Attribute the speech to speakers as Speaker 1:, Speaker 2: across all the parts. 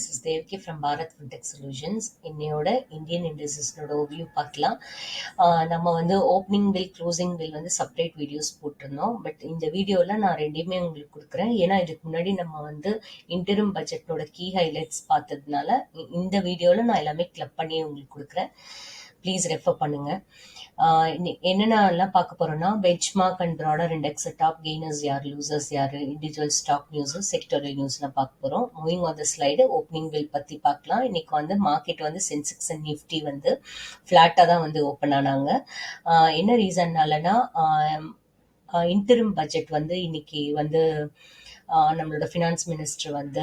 Speaker 1: This is Devki from Bharat Fintech Solutions. இன்னையோட Indian இண்டஸ்ட்ரீஸோட ஓவியூ பார்க்கலாம். நம்ம வந்து ஓப்பனிங் பில் க்ளோசிங் பில் வந்து செப்பரேட் வீடியோஸ் போட்டிருந்தோம். பட் இந்த வீடியோவில் நான் ரெண்டுமே உங்களுக்கு கொடுக்குறேன். ஏன்னா இதுக்கு முன்னாடி நம்ம வந்து இன்டரிம் பட்ஜெட்டோட கீ ஹைலைட்ஸ் பார்த்ததுனால இந்த வீடியோவில் நான் எல்லாமே கிளப் பண்ணி உங்களுக்கு கொடுக்குறேன். ப்ளீஸ் ரெஃபர் பண்ணுங்க. என்னென்னலாம் பார்க்க போறோம்னா benchmark and broader index, top gainers யார், லூசர்ஸ் யார், இண்டிவிஜுவல் ஸ்டாக் நியூஸ், செக்டோரல் நியூஸ்லாம் பார்க்க போறோம். Moving on the slide opening bill பத்தி பார்க்கலாம். இன்னைக்கு வந்து மார்க்கெட் வந்து சென்செக்ஸ் அண்ட் நிஃப்டி வந்து ஃபிளாட்டா தான் வந்து ஓப்பன் ஆனாங்க. என்ன ரீசன்னாலனா இன்டரிம் பட்ஜெட் வந்து இன்னைக்கு வந்து நம்மளோட ஃபினான்ஸ் மினிஸ்டர் வந்து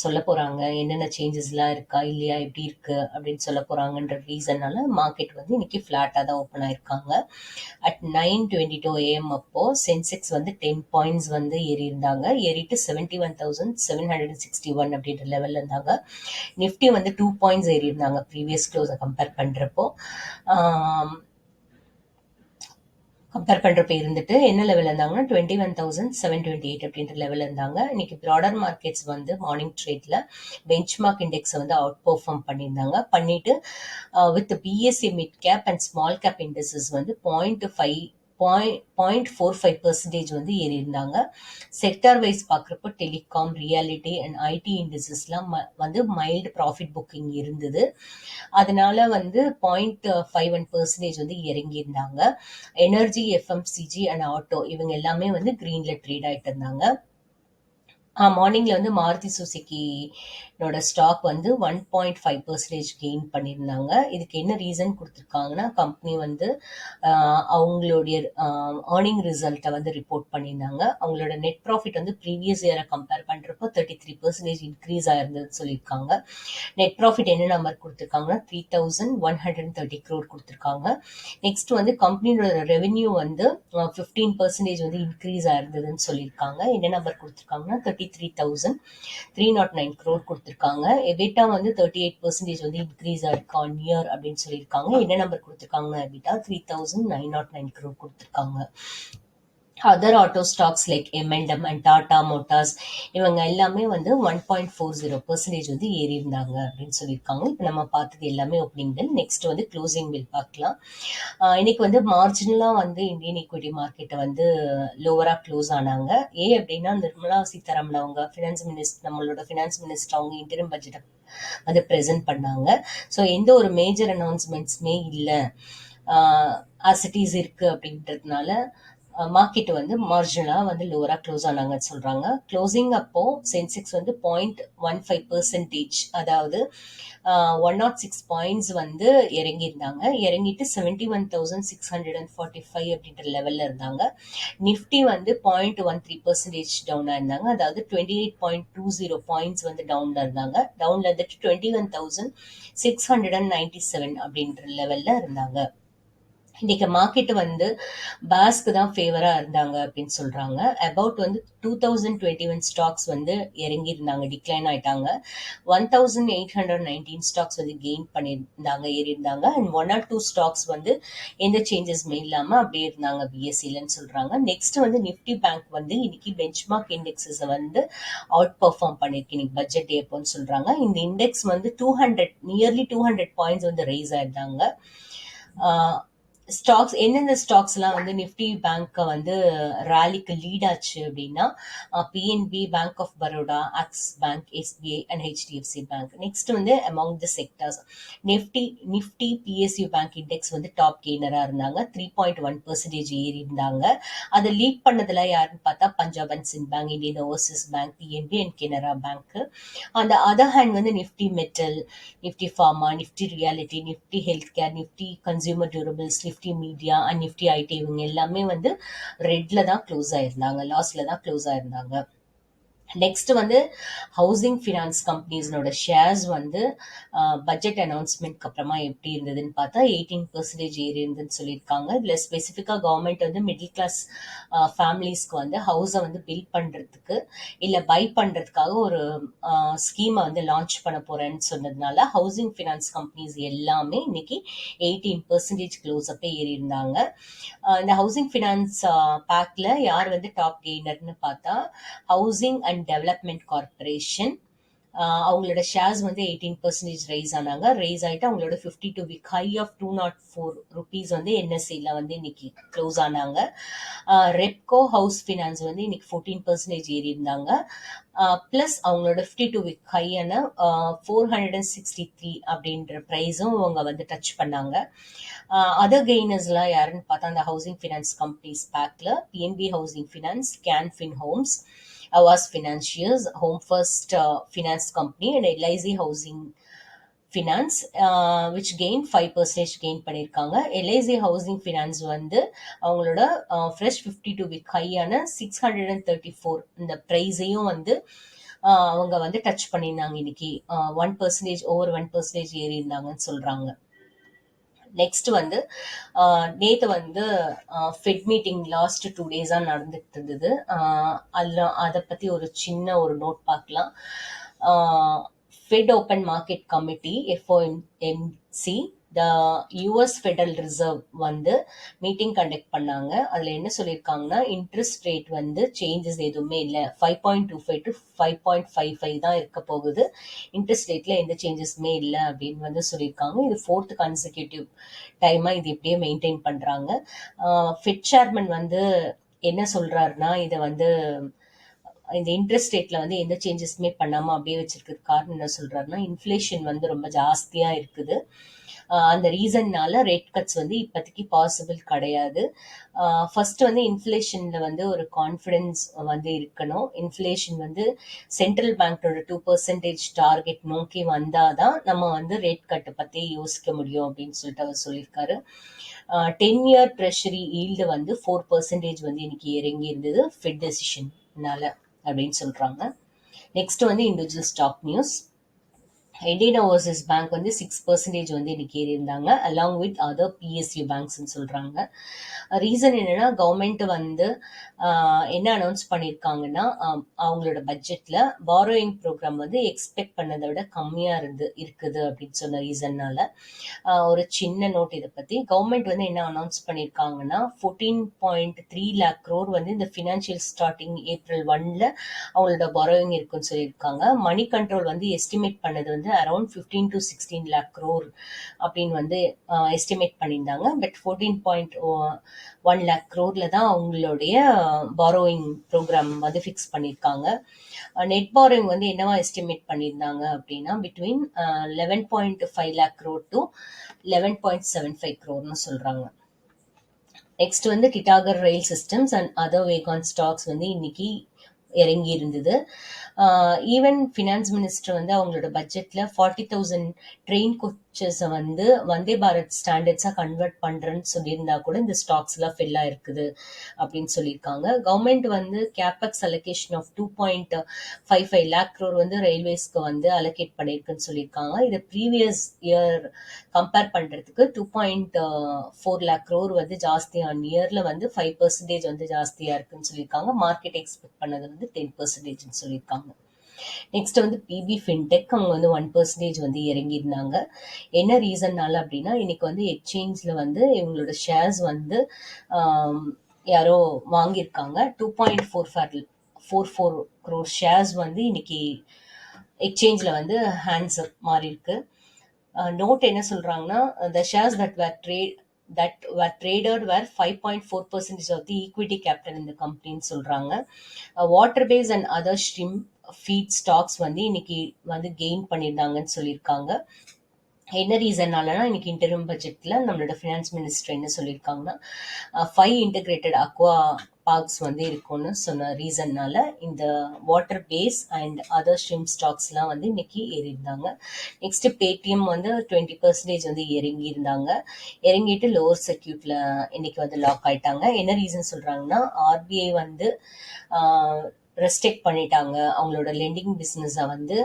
Speaker 1: சொல்ல போறாங்க, என்னென்ன சேஞ்சஸ்லாம் இருக்கா இல்லையா, எப்படி இருக்கு அப்படின்னு சொல்ல போறாங்கன்ற ரீசன்னால மார்க்கெட் வந்து இன்னைக்கு ஃபிளாட்டா தான் ஓப்பன் ஆயிருக்காங்க. அட் 9:22 AM அப்போ சென்செக்ஸ் வந்து 10 பாயிண்ட்ஸ் வந்து ஏறி இருந்தாங்க. ஏறிட்டு 71,761 அப்படின்ற லெவல்ல இருந்தாங்க. நிஃப்டி வந்து 2 பாயிண்ட்ஸ் ஏறி இருந்தாங்க ப்ரீவியஸ் க்ளோஸை கம்பேர் பண்றப்போ. இருந்துட்டு என்ன லெவல் இருந்தாங்கன்னா 21,728 அப்படின்ற லெவல் இருந்தாங்க. இன்னைக்கு ப்ராடர் மார்க்கெட்ஸ் வந்து மார்னிங் ட்ரேட்ல பெஞ்ச்மார்க் இண்டெக்ஸை வந்து அவுட் பெர்ஃபார்ம் பண்ணிட்டு with BSc mid cap and small cap indexes வந்து 0.45% வந்து ஏறி இருந்தாங்க. செக்டார் வைஸ் பார்க்குறப்போ டெலிகாம், ரியாலிட்டி அண்ட் ஐடி இண்டஸ்ட்ரீஸ்லாம் வந்து மைல்டு ப்ராஃபிட் புக்கிங் இருந்தது. அதனால வந்து 0.51% வந்து இறங்கி இருந்தாங்க. எனர்ஜி, எஃப்எம்சிஜி அண்ட் ஆட்டோ இவங்க எல்லாமே வந்து கிரீன்ல ட்ரேட் ஆயிட்டு இருந்தாங்க. மார்னிங்ல வந்து மாருதி சுசுகியோட ஸ்டாக் வந்து 1.5% கெயின் பண்ணியிருந்தாங்க. இதுக்கு என்ன ரீசன் கொடுத்துருக்காங்கன்னா, கம்பெனி வந்து அவங்களுடைய ஏர்னிங் ரிசல்ட்டை வந்து ரிப்போர்ட் பண்ணியிருந்தாங்க. அவங்களோட நெட் ப்ராஃபிட் வந்து ப்ரீவியஸ் இயரை கம்பேர் பண்றப்போ 33% இன்க்ரீஸ் ஆயிருந்ததுன்னு சொல்லியிருக்காங்க. நெட் ப்ராஃபிட் என்ன நம்பர் கொடுத்துருக்காங்கன்னா 3,130 crore கொடுத்துருக்காங்க. நெக்ஸ்ட் வந்து கம்பெனியோட ரெவென்யூ வந்து 15% வந்து இன்க்ரீஸ் ஆயிருந்ததுன்னு சொல்லியிருக்காங்க. என்ன நம்பர் கொடுத்துருக்காங்கன்னா 33,309 crore கொடுத்துருக்காங்க. எபிட்டா வந்து 38% வந்து இன்க்ரீஸ் ஆயிருக்கு ஆன் இயர் அப்படின்னு சொல்லியிருக்காங்க. என்ன நம்பர் கொடுத்துருக்காங்கன்னா எபிட்டா 3,909 crore கொடுத்துருக்காங்க. Other auto stocks like M&M and Tata Motors இவங்க எல்லாமே வந்து 1.40% வந்து ஏறி இருந்தாங்க அப்படின்னு சொல்லியிருக்காங்க. இப்போ நம்ம பார்த்தது எல்லாமே ஓப்பனிங் பில். நெக்ஸ்ட் வந்து க்ளோசிங் பில் பார்க்கலாம். இன்னைக்கு வந்து மார்ஜினலாக வந்து இந்தியன் ஈக்விட்டி மார்க்கெட்டை வந்து லோவராக க்ளோஸ் ஆனாங்க. அப்படின்னா நிர்மலா சீதாராமன் அவங்க நம்மளோட ஃபினான்ஸ் மினிஸ்டர் அவங்க இன்டரிம் பட்ஜெட்டை வந்து ப்ரெசென்ட் பண்ணாங்க. ஸோ எந்த ஒரு மேஜர் அனௌன்ஸ்மெண்ட்ஸுமே இல்லை, ஆஸ் இட் இஸ் இருக்கு அப்படின்றதுனால மார்க்கெட் வந்து மார்ஜினலா வந்து லோவரா க்ளோஸ் ஆனாங்கன்னு சொல்றாங்க. க்ளோசிங் அப்போ சென்செக்ஸ் வந்து 0.15%, அதாவது 106 பாயிண்ட்ஸ் வந்து இறங்கியிருந்தாங்க. இறங்கிட்டு 71,645 அப்படின்ற லெவல்ல இருந்தாங்க. நிஃப்டி வந்து 0.13% டவுனா இருந்தாங்க, அதாவது 28.20 பாயிண்ட்ஸ் வந்து டவுன்ல இருந்தாங்க. டவுன்ல இருந்துட்டு 21,697 அப்படின்ற லெவல்ல இருந்தாங்க. இன்னைக்கு மார்க்கெட் வந்து பாஸ்க்கு தான் ஃபேவரா இருந்தாங்க அப்படின்னு சொல்றாங்க. அபவுட் வந்து 2021 ஸ்டாக்ஸ் வந்து இறங்கி இருந்தாங்க, டிக்ளைன் ஆயிட்டாங்க. 1,819 ஸ்டாக்ஸ் வந்து கெயின் பண்ணியிருந்தாங்க, ஏறி இருந்தாங்க. அண்ட் 1 or 2 ஸ்டாக்ஸ் வந்து எந்த சேஞ்சஸ்மே இல்லாம அப்படியே இருந்தாங்க பிஎஸ்சிலன்னு சொல்றாங்க. நெக்ஸ்ட் வந்து நிஃப்டி பேங்க் வந்து இன்னைக்கு பெஞ்ச்மார்க் இண்டெக்ஸஸ் வந்து அவுட் பெர்ஃபார்ம் பண்ணிருக்கு இன்னைக்கு பட்ஜெட் டே அப்போன்னு சொல்றாங்க. இந்த இண்டெக்ஸ் வந்து நியர்லி 200 பாயிண்ட்ஸ் வந்து ரைஸ் ஆயிருந்தாங்க. ஸ்டாக்ஸ் எந்தெந்த ஸ்டாக்ஸ் எல்லாம் வந்து நிஃப்டி பேங்க் வந்து ரேலிக்கு லீட் ஆச்சு அப்படின்னா PNB, bank of Baroda, Axis bank, SBI and HDFC bank. Next வந்து among the sectors Nifty PSU bank index வந்து டாப் கெய்னரா இருந்தாங்க. 3.1% ஏறி இருந்தாங்க. அதை லீட் பண்ணதுல யாருன்னு பார்த்தா Punjab and Sindh bank, Indian Overseas Bank, PNB and Canara Bank. அந்த அதர் ஹேண்ட் வந்து Nifty metal, Nifty pharma, Nifty realty, Nifty health care, Nifty consumer durables, Nifty media and Nifty IT இவங்க எல்லாமே வந்து ரெட்ல தான் க்ளோஸ் ஆயிருந்தாங்க, லாஸ்ல தான் க்ளோஸ் ஆயிருந்தாங்க. நெக்ஸ்ட் வந்து ஹவுசிங் ஃபினான்ஸ் கம்பெனிஸோட ஷேர்ஸ் வந்து பட்ஜெட் அனௌன்ஸ்மெண்ட்க்கு அப்புறமா எப்படி இருந்ததுன்னு பார்த்தா 18% ஏறி இருந்ததுன்னு சொல்லியிருக்காங்க. இதுல ஸ்பெசிஃபிக்கா கவர்மெண்ட் வந்து மிடில் கிளாஸ் ஃபேமிலிஸ்க்கு வந்து ஹவுஸை வந்து பில்ட் பண்றதுக்கு இல்ல பை பண்றதுக்காக ஒரு ஸ்கீமை வந்து லான்ச் பண்ண போறேன்னு சொன்னதுனால ஹவுசிங் ஃபினான்ஸ் கம்பெனிஸ் எல்லாமே இன்னைக்கு 18% க்ளோஸ் அப்பே ஏறி இருந்தாங்க. இந்த ஹவுசிங் ஃபினான்ஸ் பேக்ல யார் வந்து டாப் கெய்னர்னு பார்த்தா ஹவுசிங் அண்ட் டெவலப்மெண்ட் கார்பரேஷன், அவங்களோட ஷேர்ஸ் வந்து 18% ரைஸ் ஆனாங்க. ரைஸ் ஆயிட்டு அவங்களோட 52 வீக் ஹை ஆஃப் 204 rupees வந்து என்எஸ்சியில் வந்து இன்னைக்கு க்ளோஸ் ஆனாங்க. ரெப்கோ ஹவுஸ் ஃபினான்ஸ் வந்து இன்னைக்கு 14% ஏறி இருந்தாங்க. ப்ளஸ் அவங்களோட 52 வீக் ஹையான 463 அப்படின்ற ப்ரைஸும் அவங்க வந்து டச் பண்ணாங்க. அதர் கெய்னர்ஸ்லாம் யாருன்னு பார்த்தா அந்த ஹவுசிங் ஃபினான்ஸ் கம்பெனிஸ் பேக்ல PNB housing finance, Canfin Homes, Awas Financiers, Home First Finance Company and LIC Housing Finance, which gain 5% gain பண்ணியிருக்காங்க. LIC Housing Finance வந்து அவங்களோட ஃப்ரெஷ் 52 வீக் ஹையான 634 இந்த ப்ரைஸையும் வந்து அவங்க வந்து டச் பண்ணியிருந்தாங்க. இன்னைக்கு 1% ஓவர் 1% ஏறி இருந்தாங்கன்னு சொல்றாங்க. நெக்ஸ்ட் வந்து நேற்று வந்து ஃபெட் மீட்டிங் லாஸ்ட் 2 days நடந்துட்டு இருந்தது. அதில் அதை பற்றி ஒரு சின்ன ஒரு நோட் பார்க்கலாம். Fed open market committee FOMC the US federal reserve வந்து மீட்டிங் கண்டக்ட் பண்ணாங்க. அதில் என்ன சொல்லியிருக்காங்கன்னா இன்ட்ரெஸ்ட் ரேட் வந்து சேஞ்சஸ் எதுவுமே இல்லை, 5.25 to 5.55 தான் இருக்க போகுது. இன்ட்ரெஸ்ட் ரேட்டில் எந்த சேஞ்சஸுமே இல்லை அப்படின்னு வந்து சொல்லியிருக்காங்க. இது 4th கன்சிக்யூட்டிவ் டைமாக இது இப்படியே மெயின்டைன் பண்ணுறாங்க. ஃபெட் சேர்மன் வந்து என்ன சொல்கிறாருன்னா இதை வந்து இந்த இன்ட்ரெஸ்ட் ரேட்ல வந்து எந்த சேஞ்சஸுமே பண்ணாமல் அப்படியே வச்சிருக்கிறது காரணம் என்ன சொல்கிறாருன்னா இன்ஃப்ளேஷன் வந்து ரொம்ப ஜாஸ்தியாக இருக்குது. அந்த ரீசன்னால ரேட் கட்ஸ் வந்து இப்போதைக்கு பாசிபிள் கிடையாது. ஃபர்ஸ்ட் வந்து இன்ஃப்ளேஷன்ல வந்து ஒரு கான்ஃபிடன்ஸ் வந்து இருக்கணும். இன்ஃப்ளேஷன் வந்து சென்ட்ரல் பேங்கோட 2% டார்கெட் நோக்கி வந்தாதான் நம்ம வந்து ரேட் கட்டை பத்தி யோசிக்க முடியும் அப்படின்னு சொல்லிட்டு அவர் சொல்லியிருக்காரு. 10-year ட்ரெஷரி ஈல்டு வந்து 4% வந்து இன்னைக்கு இறங்கி இருந்தது ஃபெட் டெசிஷன்னால அப்படின்னு சொல்றாங்க. நெக்ஸ்ட் வந்து individual stock news. Indian Overseas Bank வந்து 6% வந்து இன்னைக்கு ஏறி இருந்தாங்க அலாங் வித் அதர் PSU பேங்க்ஸ்ன்னு சொல்றாங்க. ரீசன் என்னன்னா கவர்மெண்ட் வந்து என்ன அனௌன்ஸ் பண்ணியிருக்காங்கன்னா அவங்களோட பட்ஜெட்ல பாரோயிங் ப்ரோக்ராம் வந்து எக்ஸ்பெக்ட் பண்ணதை விட கம்மியா இருக்குது அப்படின்னு சொன்ன ரீசன்னால ஒரு சின்ன நோட் இதை பத்தி. கவர்மெண்ட் வந்து என்ன அனௌன்ஸ் பண்ணியிருக்காங்கன்னா 14.3 lakh crore வந்து இந்த ஃபினான்ஷியல் ஸ்டார்டிங் April 1 அவங்களோட பாரோயிங் இருக்குன்னு சொல்லியிருக்காங்க. மணி கண்ட்ரோல் வந்து எஸ்டிமேட் பண்ணது வந்து அரௌண்ட் 15 to 16 lakh crore அப்படின்னு வந்து எஸ்டிமேட் பண்ணியிருந்தாங்க. பட் 14.1 lakh crore தான் அவங்களுடைய பாரோயிங் ப்ரோக்ராம் வந்து ஃபிக்ஸ் பண்ணியிருக்காங்க. நெட் பாரோயிங் வந்து என்னவா எஸ்டிமேட் பண்ணியிருந்தாங்க அப்படின்னா between 11.5 lakh crore to 11.75 crore சொல்றாங்க. நெக்ஸ்ட் வந்து டிடாகர் ரயில் சிஸ்டம்ஸ் அண்ட் அதர் வேகான் ஸ்டாக்ஸ் வந்து இன்னைக்கு இறங்கி இருந்தது. ஈவன் ஃபினான்ஸ் மினிஸ்டர் வந்து அவங்களோட பட்ஜெட்ல 40,000 ட்ரெயின் கோச்சஸை வந்து வந்தே பாரத் ஸ்டாண்டர்ட்ஸா கன்வெர்ட் பண்றேன்னு சொல்லியிருந்தா கூட இந்த ஸ்டாக்ஸ் எல்லாம் ஃபில் ஆயிருக்குது அப்படின்னு சொல்லியிருக்காங்க. கவர்மெண்ட் வந்து capex allocation of 2.55 lakh crore வந்து ரயில்வேஸ்க்கு வந்து அலோகேட் பண்ணியிருக்குன்னு சொல்லியிருக்காங்க. இதை ப்ரீவியஸ் இயர் கம்பேர் பண்றதுக்கு 2.4 lakh crore வந்து ஜாஸ்தியான இயர்ல வந்து 5% வந்து ஜாஸ்தியா இருக்குன்னு சொல்லியிருக்காங்க. மார்க்கெட் எக்ஸ்பெக்ட் பண்ணது வந்து 10% சொல்லியிருக்காங்க. நெக்ஸ்ட் வந்து பிபி ஃபின்டெக் அவங்க வந்து 1% வந்து இறங்கி இருந்தாங்க. என்ன ரீசன்னால அப்படின்னா இன்னைக்கு வந்து எக்ஸ்சேஞ்ச்ல வந்து இவங்களோட ஷேர்ஸ் வந்து யாரோ வாங்கியிருக்காங்க. 2.44 crore ஷேர்ஸ் வந்து இன்னைக்கு எக்ஸ்சேஞ்ச்ல வந்து ஹேண்ட்ஸ் அப் மாறி இருக்கு. நோட் என்ன சொல்றாங்கன்னா the shares that were traded were 5.4% of the equity capital in the company சொல்றாங்க. Water base and other shrimp feed stocks வந்து இன்னைக்கு வந்து கெயின் பண்ணியிருந்தாங்கன்னு சொல்லியிருக்காங்க. என்ன ரீசன்னாலனா இன்னைக்கு இன்டரிம் பட்ஜெட்ல நம்மளோட ஃபினான்ஸ் மினிஸ்டர் என்ன சொல்லியிருக்காங்கன்னா 5 இன்டகிரேட்டட் அக்வா பார்க்ஸ் வந்து இருக்கும்னு சொன்ன ரீசன்னால இந்த water base and other stream ஸ்டாக்ஸ்லாம் வந்து இன்னைக்கு ஏறி இருந்தாங்க. நெக்ஸ்ட் பேடிஎம் வந்து 20% வந்து இறங்கி இருந்தாங்க. இறங்கிட்டு லோவர் சர்க்கியூட்ல இன்னைக்கு வந்து லாக் ஆயிட்டாங்க. என்ன ரீசன் சொல்றாங்கன்னா ஆர்பிஐ வந்து ரெஸ்ட்ரிக்ட் பண்ணிட்டாங்க அவங்களோட லெண்டிங் பிஸ்னஸை வந்து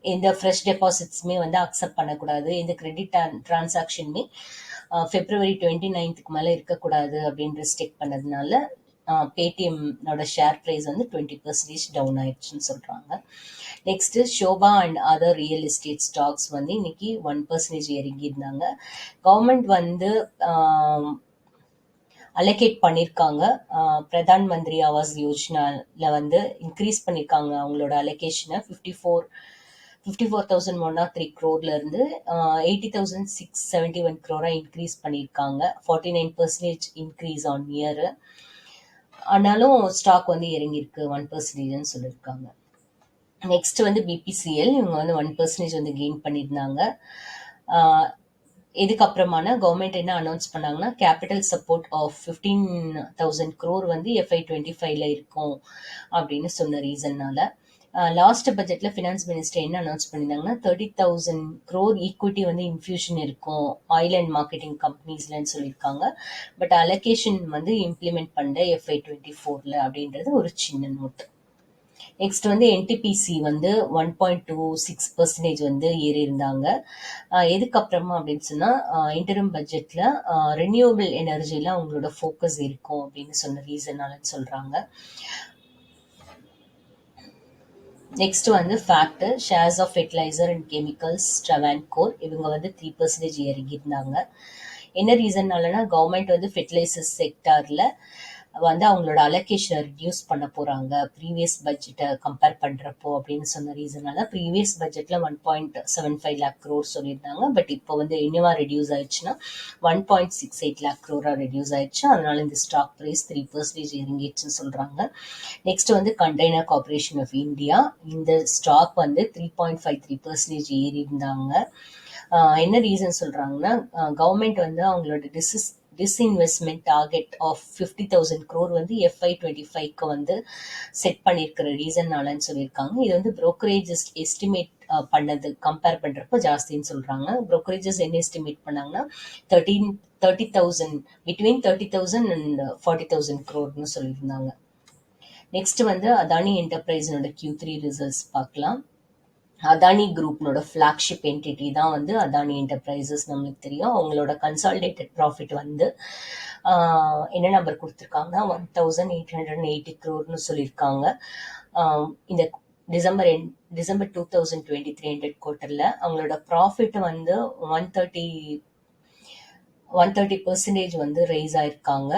Speaker 1: எந்த ஃப்ரெஷ் டெபாசிட்ஸுமே வந்து அக்செப்ட் பண்ணக்கூடாது, எந்த கிரெடிட் டிரான்சாக்ஷனுமே February 29க்கு மேலே இருக்கக்கூடாது அப்படின்னு ரெஸ்ட்ரிக்ட் பண்ணதுனால பேடிஎம்மோட ஷேர் ப்ரைஸ் வந்து 20% டவுன் ஆயிடுச்சுன்னு சொல்கிறாங்க. Next Sobha and other real estate stocks வந்து இன்னைக்கு 1% இறங்கி இருந்தாங்க. கவர்மெண்ட் வந்து அலோகேட் பண்ணியிருக்காங்க. பிரதான் மந்திரி ஆவாஸ் யோஜனால வந்து இன்க்ரீஸ் பண்ணியிருக்காங்க அவங்களோட அலோகேஷனை 54,103 crore இருந்து 80,671 crore இன்க்ரீஸ் பண்ணியிருக்காங்க. 49% இன்க்ரீஸ் ஆன் இயர். ஆனாலும் ஸ்டாக் வந்து இறங்கியிருக்கு 1% சொல்லியிருக்காங்க. நெக்ஸ்ட் வந்து பிபிசிஎல், இவங்க வந்து 1% வந்து கெயின் பண்ணியிருந்தாங்க. இதுக்கப்புறமான கவர்மெண்ட் என்ன அனௌன்ஸ் பண்ணாங்கன்னா கேபிட்டல் சப்போர்ட் ஆஃப் 15,000 crore வந்து FY25ல இருக்கும் அப்படின்னு சொன்ன ரீசன்னால லாஸ்ட் பட்ஜெட்ல ஃபினான்ஸ் மினிஸ்டர் என்ன அனௌன்ஸ் பண்ணியிருந்தாங்கன்னா 30,000 crore ஈக்விட்டி வந்து இன்ஃபியூஷன் இருக்கும் ஆயில் அண்ட் மார்க்கெட்டிங் கம்பெனிஸ்லன்னு சொல்லியிருக்காங்க. பட் அலோகேஷன் வந்து இம்ப்ளிமெண்ட் பண்ண FY24ல அப்படின்றது ஒரு சின்ன நோட். நெக்ஸ்ட் வந்து என்டிபிசி வந்து 1.26% வந்து ஏறி இருந்தாங்க. எதுக்கப்புறமா அப்படின்னு சொன்னா இன்டரிம் பட்ஜெட்ல ரெனியூவபிள் எனர்ஜில அவங்களோட ஃபோக்கஸ் இருக்கும் அப்படின்னு சொன்ன ரீசனாலன்னு சொல்றாங்க. நெக்ஸ்ட் வந்து FACT shares of fertiliser and chemicals Travancore இவங்க வந்து 3% இறங்கி இருந்தாங்க. என்ன ரீசன்னாலனா கவர்மெண்ட் வந்து ஃபெர்டிலைசர் செக்டார்ல வந்து அவங்களோட அலோகேஷனை ரிடியூஸ் பண்ண போறாங்க ப்ரீவியஸ் பட்ஜெட்டை கம்பேர் பண்றப்போ அப்படின்னு சொன்ன ரீசனால ப்ரீவியஸ் பட்ஜெட்ல 1.75 lakh crore சொல்லியிருந்தாங்க. பட் இப்போ வந்து என்னவா ரெடியூஸ் ஆயிடுச்சுன்னா 1.68 lakh crore ரெடியூஸ் ஆயிடுச்சு. அதனால இந்த ஸ்டாக் பிரைஸ் 3% இறங்கிடுச்சுன்னு சொல்றாங்க. நெக்ஸ்ட் வந்து கண்டெய்னர் கார்பரேஷன் ஆஃப் இந்தியா, இந்த ஸ்டாக் வந்து 3.53% ஏறி இருந்தாங்க. என்ன ரீசன் சொல்றாங்கன்னா கவர்மெண்ட் வந்து அவங்களோட டிஸ்இன்வெஸ்ட்மெண்ட் டார்கெட் ஆஃப் 50,000 crore வந்து FY25க்கு வந்து செட் பண்ணியிருக்கிற ரீசன்னாலன்னு சொல்லியிருக்காங்க. இது வந்து புரோக்கரேஜஸ் எஸ்டிமேட் பண்ணது கம்பேர் பண்றப்போ ஜாஸ்தின்னு சொல்றாங்க. புரோக்கரேஜஸ் என்ன எஸ்டிமேட் பண்ணாங்கன்னா 30,000 பிட்வீன் 30,000 அண்ட் 40,000 crore சொல்லியிருந்தாங்க. நெக்ஸ்ட் வந்து அதானி என்டர்பிரைஸோட Q3 ரிசல்ட்ஸ் பார்க்கலாம். அதானி குரூப்னோட ஃபிளாக்ஷிப் என்டிட்டி தான் வந்து அதானி என்டர்பிரைசஸ். நம்மளுக்கு தெரியும் அவங்களோட கன்சாலிடேட்டட் ப்ராஃபிட் வந்து என்ன நம்பர் கொடுத்துருக்காங்கன்னா 1,880 crore சொல்லியிருக்காங்க. இந்த டிசம்பர் 2023 குவார்ட்டர்ல அவங்களோட ப்ராஃபிட் வந்து 130% வந்து ரைஸ் ஆயிருக்காங்க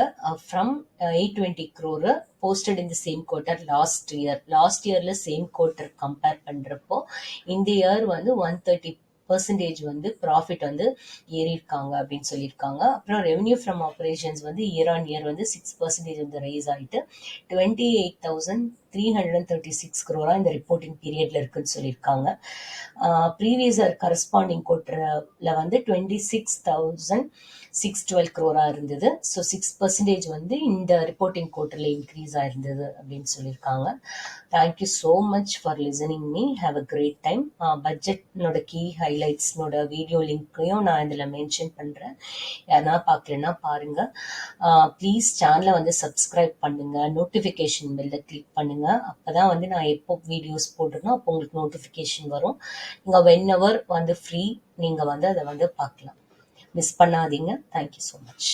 Speaker 1: from 820 crore posted in the same quarter last இயர்ல சேம் குவார்ட்டர் கம்பேர் பண்றப்போ இந்த இயர் வந்து 130% வந்து ப்ராஃபிட் வந்து ஏறி இருக்காங்க அப்படின்னு சொல்லியிருக்காங்க. அப்புறம் ரெவன்யூ ஃப்ரம் ஆபரேஷன்ஸ் வந்து இயர் ஆன் இயர் வந்து 6% வந்து ரைஸ் ஆயிட்டு 28,336 crore இந்த ரிப்போர்ட்டிங் பீரியட்ல இருக்குன்னு சொல்லியிருக்காங்க. ப்ரீவியஸ் இயர் கரஸ்பாண்டிங் குவார்ட்டர்ல வந்து 26,612 crore இருந்தது. ஸோ 6% வந்து இந்த ரிப்போர்ட்டிங் குவார்ட்டர்ல இன்க்ரீஸ் ஆயிருந்தது அப்படின்னு சொல்லியிருக்காங்க. Thank you so much for listening me. Have a great time. பட்ஜெட்னோட கீ ஹைலைட்ஸ்னோட வீடியோ லிங்க்கையும் நான் இதில் மென்ஷன் பண்ணுறேன். யாருன்னா பார்க்கலன்னா பாருங்க. ப்ளீஸ் சேனலை வந்து சப்ஸ்கிரைப் பண்ணுங்க, நோட்டிஃபிகேஷன் பெல்ல கிளிக் பண்ணுங்க. அப்பதான் வந்து நான் எப்போ வீடியோஸ் போடுறேனோ அப்போ உங்களுக்கு நோட்டிஃபிகேஷன் வரும். நீங்கள் whenever வந்து ஃப்ரீ நீங்கள் வந்து அதை வந்து பார்க்கலாம். மிஸ் பண்ணாதீங்க. Thank you so much.